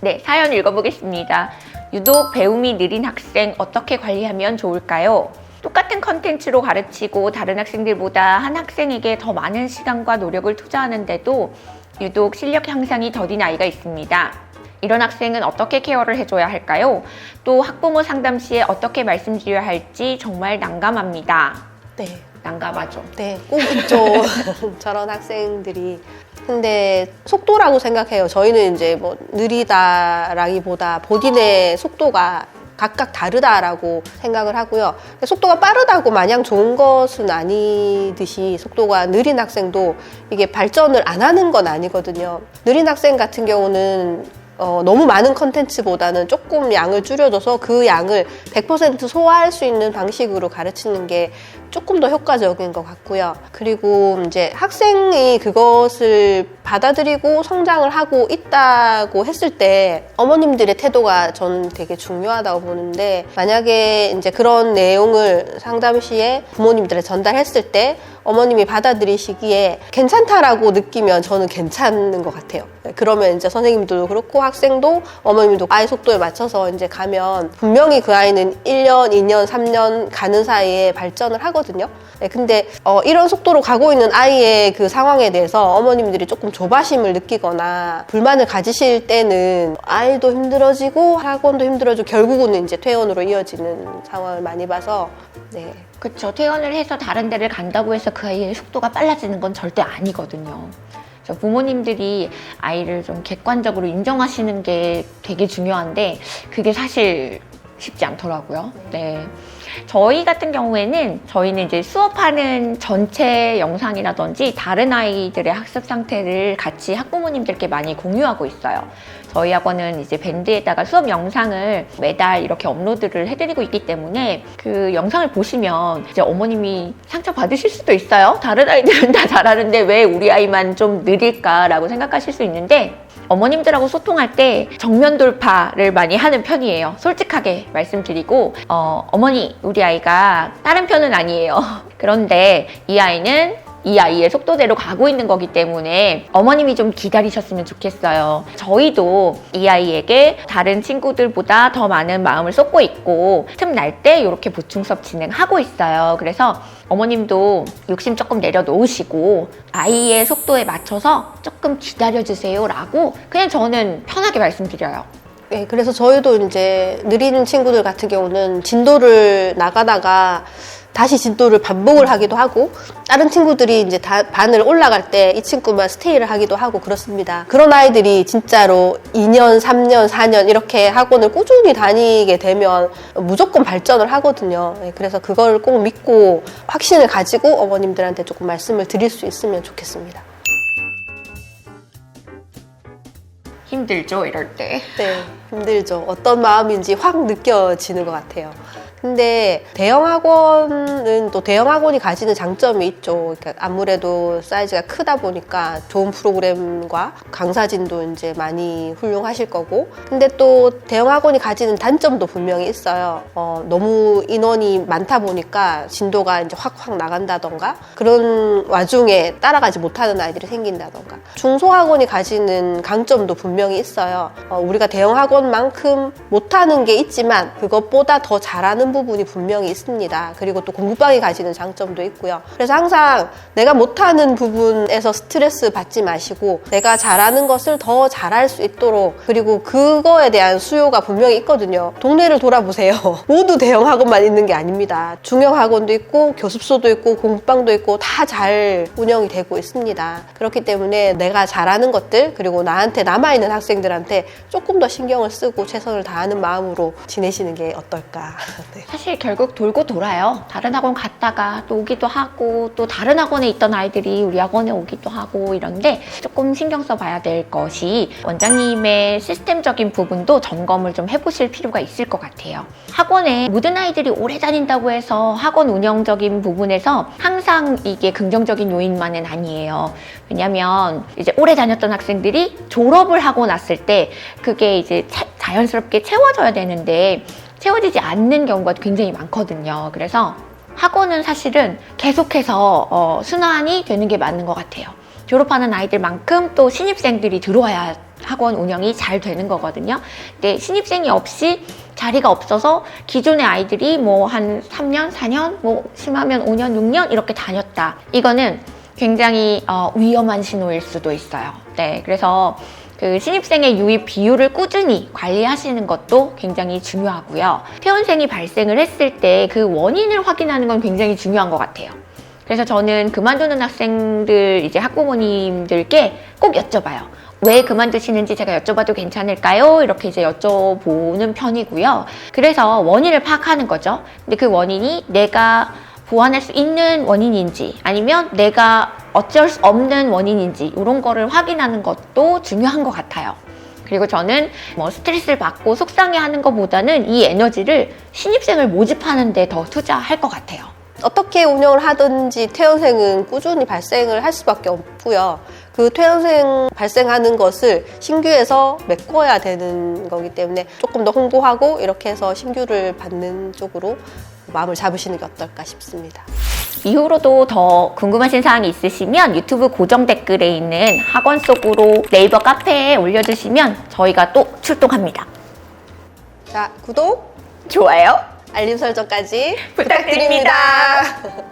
네, 사연 읽어보겠습니다. 유독 배움이 느린 학생 어떻게 관리하면 좋을까요? 똑같은 컨텐츠로 가르치고 다른 학생들보다 한 학생에게 더 많은 시간과 노력을 투자하는데도 유독 실력 향상이 더딘 아이가 있습니다. 이런 학생은 어떻게 케어를 해줘야 할까요? 또 학부모 상담 시에 어떻게 말씀드려야 할지 정말 난감합니다. 네. 난감하죠. 네, 꼭 있죠. 저런 학생들이. 근데 속도라고 생각해요. 저희는 이제 뭐 느리다라기보다 본인의 속도가 각각 다르다라고 생각을 하고요. 속도가 빠르다고 마냥 좋은 것은 아니듯이 속도가 느린 학생도 이게 발전을 안 하는 건 아니거든요. 느린 학생 같은 경우는 너무 많은 컨텐츠보다는 조금 양을 줄여줘서 그 양을 100% 소화할 수 있는 방식으로 가르치는 게 조금 더 효과적인 것 같고요. 그리고 이제 학생이 그것을 받아들이고 성장을 하고 있다고 했을 때 어머님들의 태도가 전 되게 중요하다고 보는데, 만약에 이제 그런 내용을 상담 시에 부모님들에 전달했을 때 어머님이 받아들이시기에 괜찮다라고 느끼면 저는 괜찮은 것 같아요. 그러면 이제 선생님들도 그렇고 학생도 어머님도 아이 속도에 맞춰서 이제 가면 분명히 그 아이는 1년, 2년, 3년 가는 사이에 발전을 하거든요. 근데 이런 속도로 가고 있는 아이의 그 상황에 대해서 어머님들이 조금 조바심을 느끼거나 불만을 가지실 때는 아이도 힘들어지고 학원도 힘들어지고 결국은 이제 퇴원으로 이어지는 상황을 많이 봐서. 네. 그렇죠. 퇴원을 해서 다른 데를 간다고 해서 그 아이의 속도가 빨라지는 건 절대 아니거든요. 그래서 부모님들이 아이를 좀 객관적으로 인정하시는 게 되게 중요한데 그게 사실 쉽지 않더라고요. 네. 저희 같은 경우에는 저희는 이제 수업하는 전체 영상이라든지 다른 아이들의 학습 상태를 같이 학부모님들께 많이 공유하고 있어요. 저희 학원은 이제 밴드에다가 수업 영상을 매달 이렇게 업로드를 해드리고 있기 때문에 그 영상을 보시면 이제 어머님이 상처 받으실 수도 있어요. 다른 아이들은 다 잘하는데 왜 우리 아이만 좀 느릴까라고 생각하실 수 있는데, 어머님들하고 소통할 때 정면 돌파를 많이 하는 편이에요. 솔직하게 말씀드리고 어머니, 우리 아이가 다른 편은 아니에요. 그런데 이 아이는 이 아이의 속도대로 가고 있는 거기 때문에 어머님이 좀 기다리셨으면 좋겠어요. 저희도 이 아이에게 다른 친구들보다 더 많은 마음을 쏟고 있고 틈날 때 이렇게 보충 수업 진행하고 있어요. 그래서 어머님도 욕심 조금 내려놓으시고 아이의 속도에 맞춰서 조금 기다려주세요 라고 그냥 저는 편하게 말씀드려요. 네, 그래서 저희도 이제 느린 친구들 같은 경우는 진도를 나가다가 다시 진도를 반복을 하기도 하고, 다른 친구들이 이제 반을 올라갈 때 이 친구만 스테이를 하기도 하고 그렇습니다. 그런 아이들이 진짜로 2년, 3년, 4년 이렇게 학원을 꾸준히 다니게 되면 무조건 발전을 하거든요. 그래서 그걸 꼭 믿고 확신을 가지고 어머님들한테 조금 말씀을 드릴 수 있으면 좋겠습니다. 힘들죠, 이럴 때. 네, 힘들죠. 어떤 마음인지 확 느껴지는 것 같아요. 근데 대형 학원은 또 대형 학원이 가지는 장점이 있죠. 그러니까 아무래도 사이즈가 크다 보니까 좋은 프로그램과 강사진도 이제 많이 훌륭하실 거고, 근데 또 대형 학원이 가지는 단점도 분명히 있어요. 너무 인원이 많다 보니까 진도가 이제 확 나간다던가, 그런 와중에 따라가지 못하는 아이들이 생긴다던가. 중소학원이 가지는 강점도 분명히 있어요. 우리가 대형 학원만큼 못하는 게 있지만 그것보다 더 잘하는 부분이 분명히 있습니다. 그리고 또 공부방이 가지는 장점도 있고요. 그래서 항상 내가 못하는 부분에서 스트레스 받지 마시고 내가 잘하는 것을 더 잘할 수 있도록, 그리고 그거에 대한 수요가 분명히 있거든요. 동네를 돌아보세요. 모두 대형 학원만 있는 게 아닙니다. 중형 학원도 있고 교습소도 있고 공부방도 있고 다 잘 운영이 되고 있습니다. 그렇기 때문에 내가 잘하는 것들, 그리고 나한테 남아있는 학생들한테 조금 더 신경을 쓰고 최선을 다하는 마음으로 지내시는 게 어떨까. 네. 사실 결국 돌고 돌아요. 다른 학원 갔다가 또 오기도 하고 또 다른 학원에 있던 아이들이 우리 학원에 오기도 하고 이런데, 조금 신경 써봐야 될 것이 원장님의 시스템적인 부분도 점검을 좀 해보실 필요가 있을 것 같아요. 학원에 모든 아이들이 오래 다닌다고 해서 학원 운영적인 부분에서 항상 이게 긍정적인 요인만은 아니에요. 왜냐면 이제 오래 다녔던 학생들이 졸업을 하고 났을 때 그게 이제 자연스럽게 채워져야 되는데 채워지지 않는 경우가 굉장히 많거든요. 그래서 학원은 사실은 계속해서 순환이 되는 게 맞는 것 같아요. 졸업하는 아이들만큼 또 신입생들이 들어와야 학원 운영이 잘 되는 거거든요. 근데 신입생이 없이 자리가 없어서 기존의 아이들이 뭐 한 3년, 4년, 뭐 심하면 5년, 6년 이렇게 다녔다. 이거는 굉장히 위험한 신호일 수도 있어요. 네, 그래서 그 신입생의 유입 비율을 꾸준히 관리하시는 것도 굉장히 중요하고요. 퇴원생이 발생을 했을 때 그 원인을 확인하는 건 굉장히 중요한 것 같아요. 그래서 저는 그만두는 학생들 이제 학부모님들께 꼭 여쭤봐요. 왜 그만두시는지 제가 여쭤봐도 괜찮을까요? 이렇게 이제 여쭤보는 편이고요. 그래서 원인을 파악하는 거죠. 근데 그 원인이 내가 보완할 수 있는 원인인지 아니면 내가 어쩔 수 없는 원인인지 이런 거를 확인하는 것도 중요한 것 같아요. 그리고 저는 뭐 스트레스를 받고 속상해하는 것보다는 이 에너지를 신입생을 모집하는 데 더 투자할 것 같아요. 어떻게 운영을 하든지 퇴원생은 꾸준히 발생을 할 수밖에 없고요. 그 퇴원생 발생하는 것을 신규에서 메꿔야 되는 거기 때문에 조금 더 홍보하고 이렇게 해서 신규를 받는 쪽으로 마음을 잡으시는 게 어떨까 싶습니다. 이후로도 더 궁금하신 사항이 있으시면 유튜브 고정 댓글에 있는 학원 속으로 네이버 카페에 올려주시면 저희가 또 출동합니다. 자, 구독, 좋아요 알림 설정까지 부탁드립니다. 부탁드립니다.